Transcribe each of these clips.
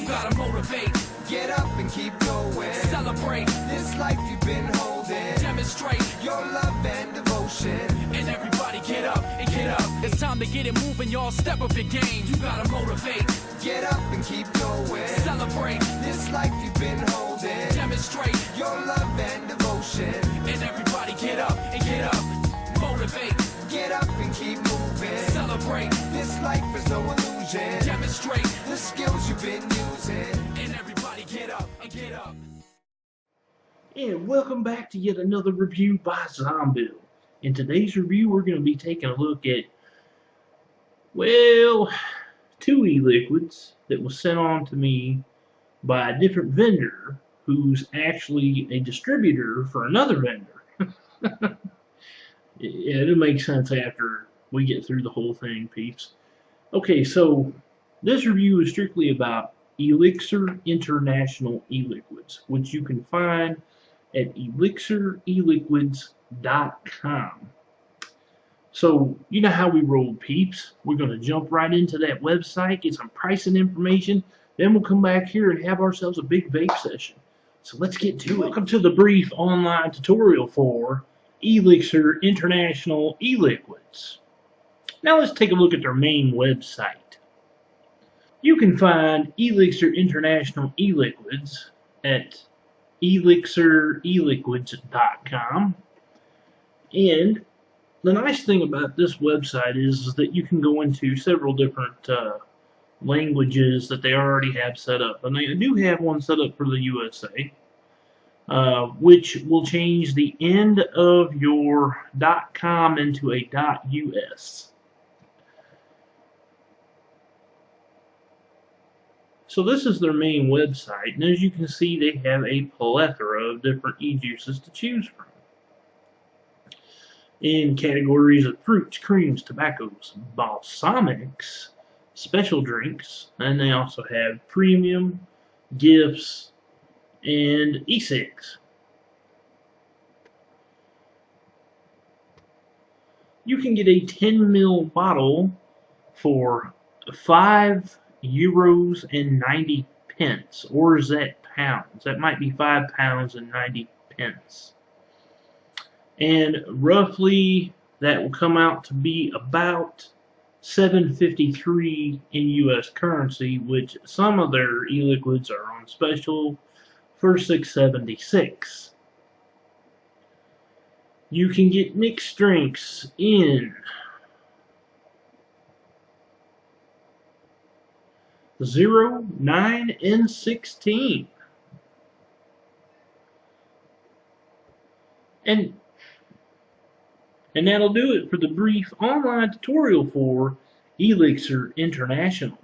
You gotta motivate. Get up and keep going. Celebrate. This life you've been holding. Demonstrate your love and devotion. And everybody get up and get up. It's time to get it moving, y'all. Step up your game. You gotta motivate. Get up and keep going. Celebrate. This life you've been holding. Demonstrate your love and devotion. And everybody get up and get up. Motivate. Get up and keep moving. Celebrate. This life is no illusion. Demonstrate the skills you've been using. And everybody get up and get up. And welcome back to yet another review by Zombill. In today's review, we're going to be taking a look at, well, 2 e-liquids that was sent on to me by a different vendor who's actually a distributor for another vendor. Yeah, it'll make sense after we get through the whole thing, peeps. Okay, so this review is strictly about Elixir International e-liquids, which you can find at elixireliquids.com. So, you know how we roll, peeps. We're going to jump right into that website, get some pricing information, then we'll come back here and have ourselves a big vape session. So let's get to it. Welcome to the brief online tutorial for Elixir International e-liquids. Now let's take a look at their main website. You can find Elixir International e-liquids at elixireliquids.com, and the nice thing about this website is that you can go into several different languages that they already have set up, and they do have one set up for the USA, which will change the end of your .com into a .us. So this is their main website, and as you can see, they have a plethora of different e-juices to choose from, in categories of fruits, creams, tobaccos, balsamics, special drinks, and they also have premium, gifts, and E-Cigs. You can get a 10 ml bottle for €5.90, or is that pounds? That might be £5.90. And roughly that will come out to be about $7.53 in US currency, which some of their e-liquids are on special for $6.76. You can get Nic Strengths in 0, 9, and 16. And that'll do it for the brief online tutorial for Elixir International.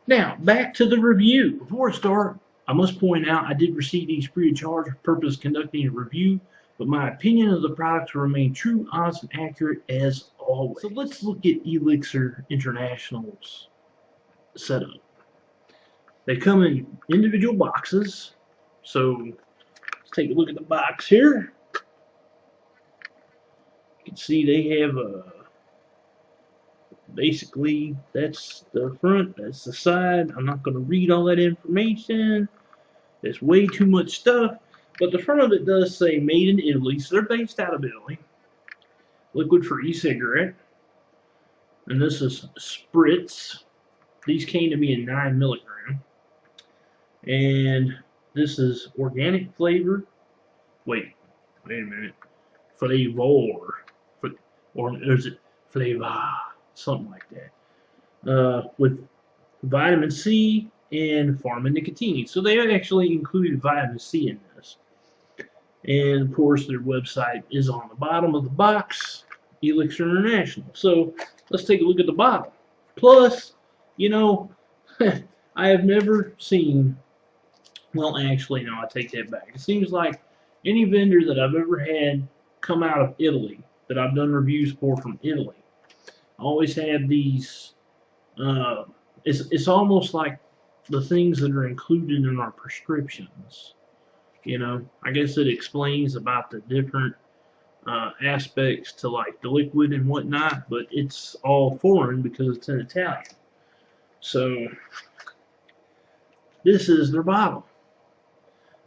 Now, back to the review. Before I start, I must point out I did receive these free of charge for the purpose of conducting a review, but my opinion of the products will remain true, honest, and accurate as always. So let's look at Elixir International's setup. They come in individual boxes, so let's take a look at the box here. You can see they have basically that's the front, that's the side. I'm not going to read all that information. There's way too much stuff, but the front of it does say made in Italy, so they're based out of Italy. Liquid for e-cigarette, and this is Spruce. These came to me in 9 milligram, and this is organic flavor. Wait a minute, flavor, or is it flavor? Something like that. With vitamin C and pharma-nicotine. So they actually included vitamin C in this. And of course their website is on the bottom of the box, Elixir International. So let's take a look at the bottle. Plus, you know, I have never seen, well actually no, I take that back. It seems like any vendor that I've ever had come out of Italy, that I've done reviews for from Italy, always have these, it's almost like the things that are included in our prescriptions. You know, I guess it explains about the different aspects to like the liquid and whatnot, but it's all foreign because it's in Italian. So this is their bottle.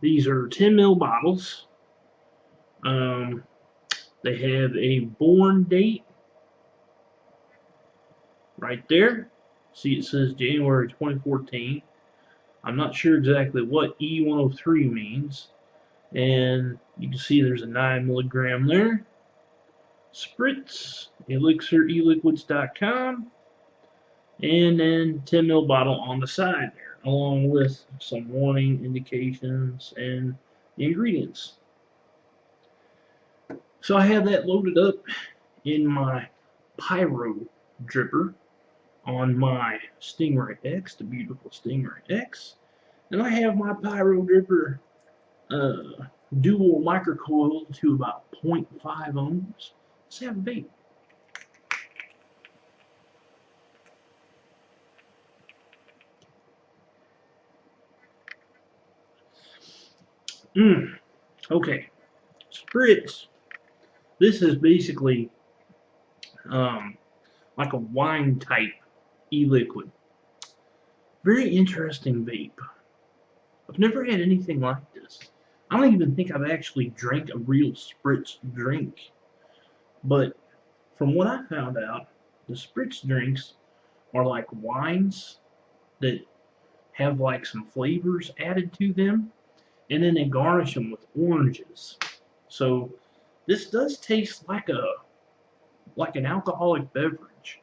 These are 10 ml bottles. They have a born date right there. See, it says January 2014. I'm not sure exactly what E103 means. And you can see there's a 9 milligram there. Spruce, Elixir, eliquids.com. And then 10 ml bottle on the side there, along with some warning indications and the ingredients. So I have that loaded up in my Pyro dripper on my Stingray X, the beautiful Stingray X. And I have my Pyro dripper dual microcoil to about 0.5 ohms. Let's have a vape. Okay. Spritz. This is basically like a wine type e-liquid. Very interesting vape. I've never had anything like this. I don't even think I've actually drank a real Spritz drink. But from what I found out, the Spritz drinks are like wines that have like some flavors added to them, and then they garnish them with oranges. So this does taste like an alcoholic beverage,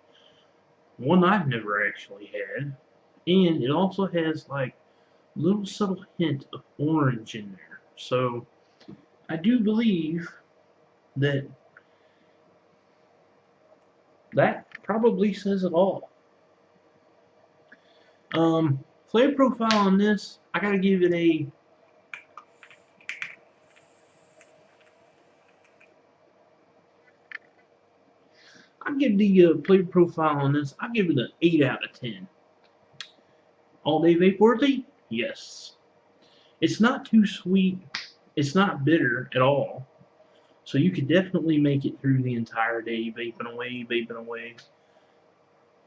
one I've never actually had, and it also has like a little subtle hint of orange in there. So I do believe that probably says it all. Flavor profile on this, I gotta give it a I'll give the flavor profile on this, I'll give it an 8 out of 10. All day vape worthy? Yes. It's not too sweet, it's not bitter at all. So you could definitely make it through the entire day, vaping away, vaping away.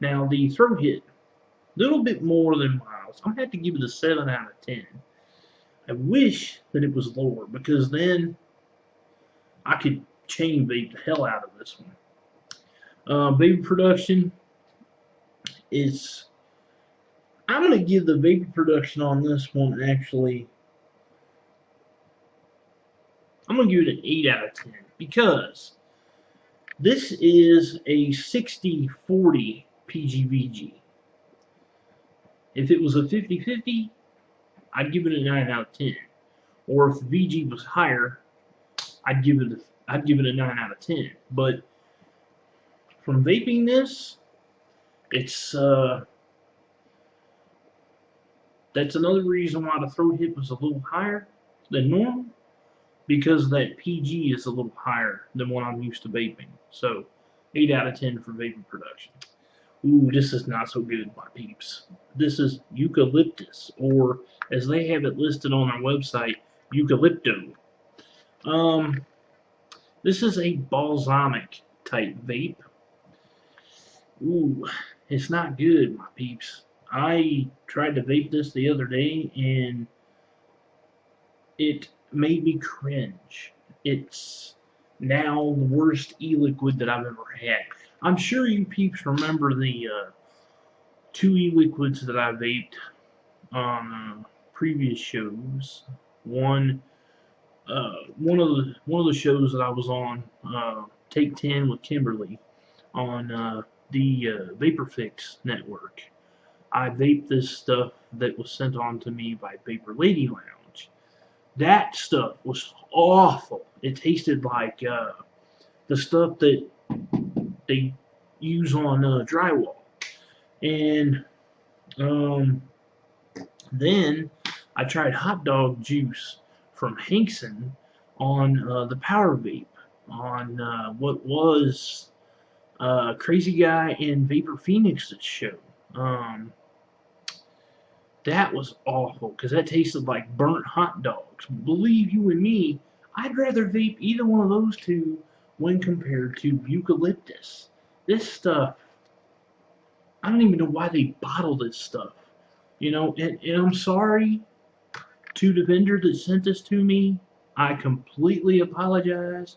Now the throat hit, a little bit more than mild. So I'm going to have to give it a 7 out of 10. I wish that it was lower, because then I could chain vape the hell out of this one. Vapor production is, I'm going to give the vapor production on this one actually, I'm going to give it an 8 out of 10, because this is a 60-40 PGVG. If it was a 50-50, I'd give it a 9 out of 10. Or if the VG was higher, I'd give it a 9 out of 10. But from vaping this, it's that's another reason why the throat hit was a little higher than normal, because that PG is a little higher than what I'm used to vaping. So 8 out of 10 for vapor production. Ooh, this is not so good, my peeps. This is eucalyptus, or as they have it listed on their website, eucalypto. This is a balsamic type vape. Ooh, it's not good, my peeps. I tried to vape this the other day, and it made me cringe. It's now the worst e-liquid that I've ever had. I'm sure you peeps remember the 2 e-liquids that I vaped on previous shows. One of the shows that I was on, Take 10 with Kimberly, on the VaporFix network. I vaped this stuff that was sent on to me by Vapor Lady Lounge. That stuff was awful. It tasted like the stuff that they use on drywall. And then I tried hot dog juice from Hankson on the Power Vape, on what was Crazy Guy and Vapor Phoenix's show. That was awful, because that tasted like burnt hot dogs. Believe you and me, I'd rather vape either one of those two when compared to eucalyptus. This stuff, I don't even know why they bottle this stuff. You know, and I'm sorry to the vendor that sent this to me. I completely apologize,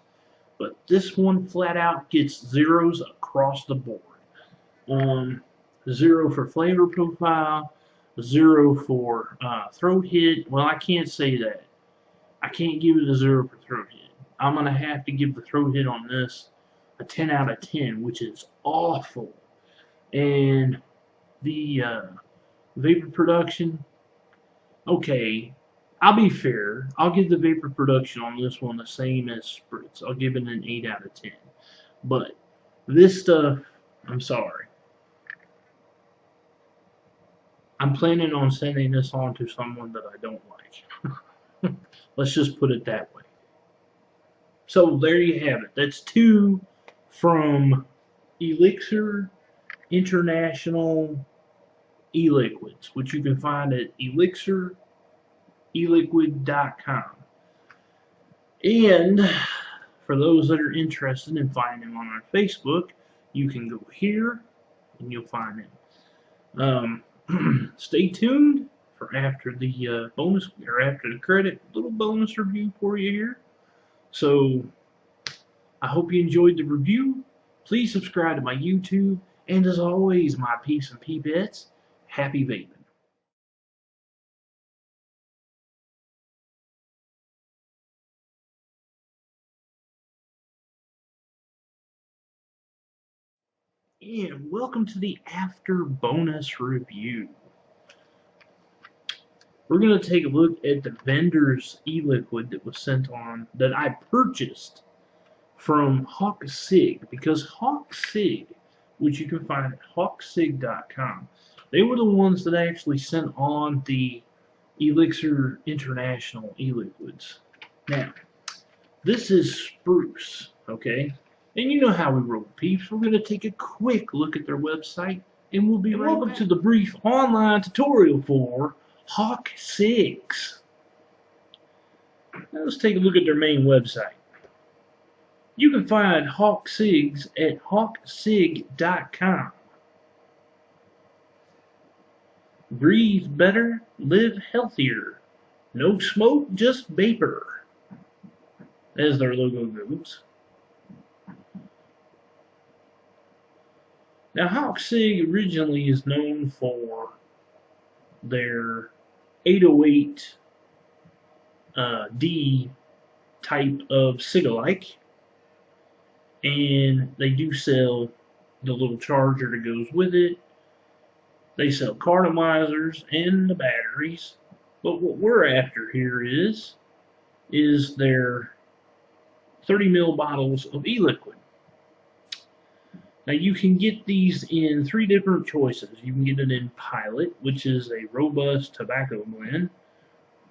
but this one flat out gets zeros across the board. Um, 0 for flavor profile, 0 for throat hit. Well, I can't say that. I can't give it a 0 for throat hit. I'm gonna have to give the throat hit on this a 10 out of 10, which is awful. And the vapor production, okay, I'll be fair. I'll give the vapor production on this one the same as Spruce. I'll give it an 8 out of 10. But this stuff, I'm sorry. I'm planning on sending this on to someone that I don't like. Let's just put it that way. So there you have it. That's 2 from Elixir International E-Liquids, which you can find at elixireliquid.com. And for those that are interested in finding them on our Facebook, you can go here and you'll find them. Stay tuned for after the bonus or after the credit, little bonus review for you here. So I hope you enjoyed the review. Please subscribe to my YouTube, and as always, my peeps and peepettes, happy vaping. And welcome to the after bonus review. We're going to take a look at the vendor's e-liquid that was sent on, that I purchased from E-Cig, because E-Cig, which you can find at E-Cig.com, they were the ones that actually sent on the Elixir International e-liquids. Now, this is Spruce, okay? And you know how we roll, peeps. We're going to take a quick look at their website, and we'll be right back to the brief online tutorial for E-Cigs. Now let's take a look at their main website. You can find E-Cigs at E-Cig.com. Breathe better, live healthier. No smoke, just vapor, as their logo goes. Now, E-Cig originally is known for their 808 D type of cig-alike, and they do sell the little charger that goes with it. They sell cartomizers and the batteries, but what we're after here is their 30 ml bottles of e-liquid. Now you can get these in 3 different choices. You can get it in Pilot, which is a robust tobacco blend.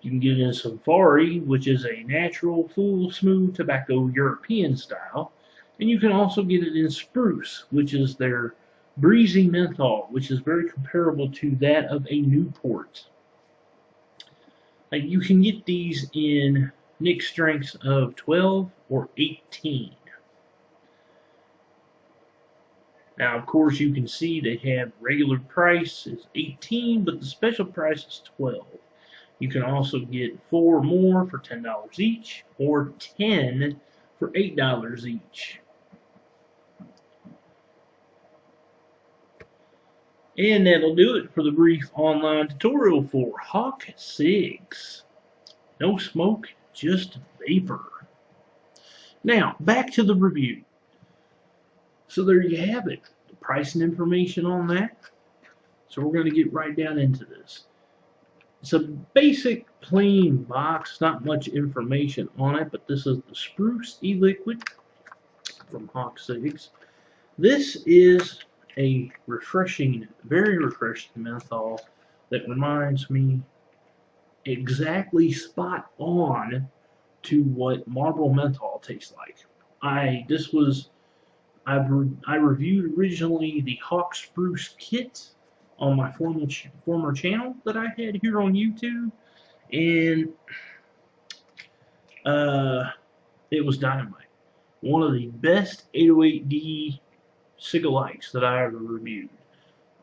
You can get it in Safari, which is a natural, full, smooth tobacco European style. And you can also get it in Spruce, which is their breezy menthol, which is very comparable to that of a Newport. Now you can get these in Nic Strengths of 12 or 18. Now, of course, you can see they have regular price is 18, but the special price is 12. You can also get 4 more for $10 each, or 10 for $8 each. And that'll do it for the brief online tutorial for E-Cigs. No smoke, just vapor. Now, back to the review. So there you have it, the price and information on that. So we're going to get right down into this. It's a basic plain box, not much information on it, but this is the Spruce e-liquid from E-Cigs. This is a refreshing, very refreshing menthol that reminds me exactly spot on to what marble menthol tastes like. I reviewed originally the Hawk Spruce kit on my former channel that I had here on YouTube, and it was dynamite. One of the best 808D cig-alikes that I ever reviewed,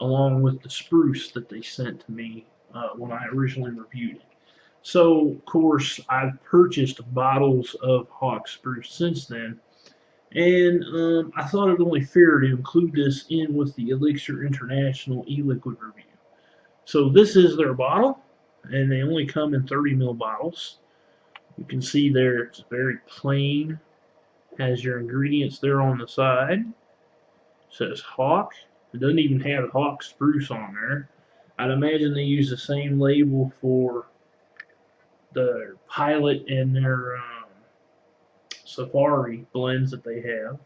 along with the Spruce that they sent to me when I originally reviewed it. So, of course, I've purchased bottles of Hawk Spruce since then, and I thought it only fair to include this in with the Elixir International e-liquid review. So this is their bottle, and they only come in 30 ml bottles. You can see there it's very plain, has your ingredients there on the side. It says Hawk. It doesn't even have Hawk Spruce on there. I'd imagine they use the same label for the Pilot and their Safari blends that they have.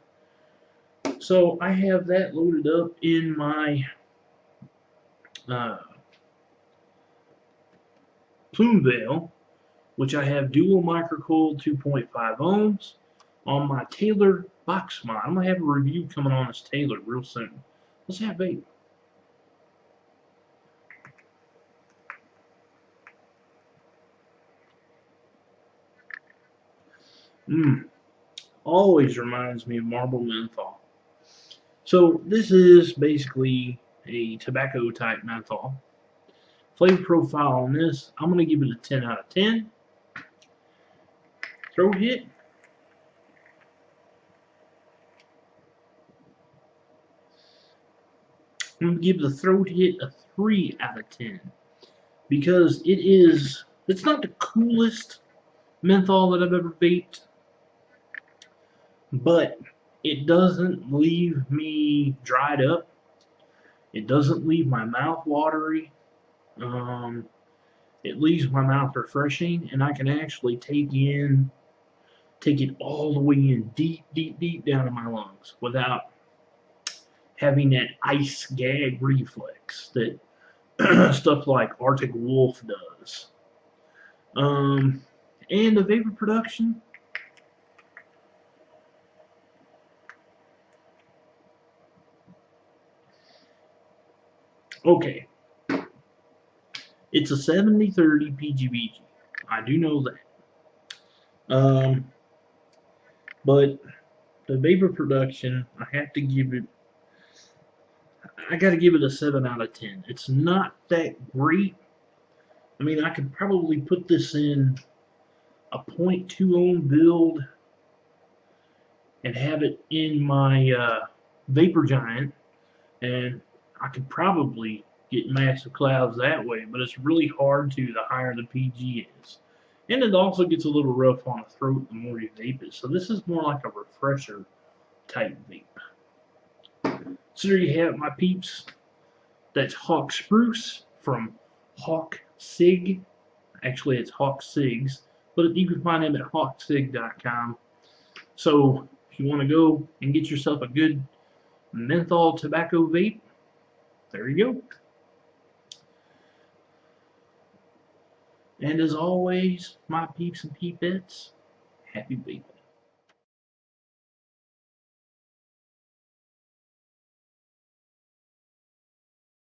So I have that loaded up in my plume veil, which I have dual microcoiled 2.5 ohms on my Taylor box mod. I'm going to have a review coming on this Taylor real soon. Let's have Vape. Always reminds me of marble menthol. So this is basically a tobacco type menthol. Flavor profile on this, I'm going to give it a 10 out of 10. Throat hit. I'm going to give the throat hit a 3 out of 10 because it's not the coolest menthol that I've ever vaped, but it doesn't leave me dried up. It doesn't leave my mouth watery. It leaves my mouth refreshing, and I can actually take it all the way in deep, deep, deep down in my lungs without having that ice gag reflex that stuff like Arctic Wolf does. And the vapor production. Okay. It's a 70-30 PGBG. I do know that. But the vapor production, I gotta give it a 7 out of 10. It's not that great. I mean, I could probably put this in a 0.2 ohm build and have it in my Vapor Giant, and I could probably get massive clouds that way, but it's really hard to the higher the PG is. And it also gets a little rough on the throat the more you vape it. So this is more like a refresher type vape. So there you have it, my peeps. That's Hawk Spruce from E-Cig. Actually, it's E-Cigs, but you can find them at hawkcig.com. So if you want to go and get yourself a good menthol tobacco vape, there you go. And as always, my peeps and peepettes, happy vaping.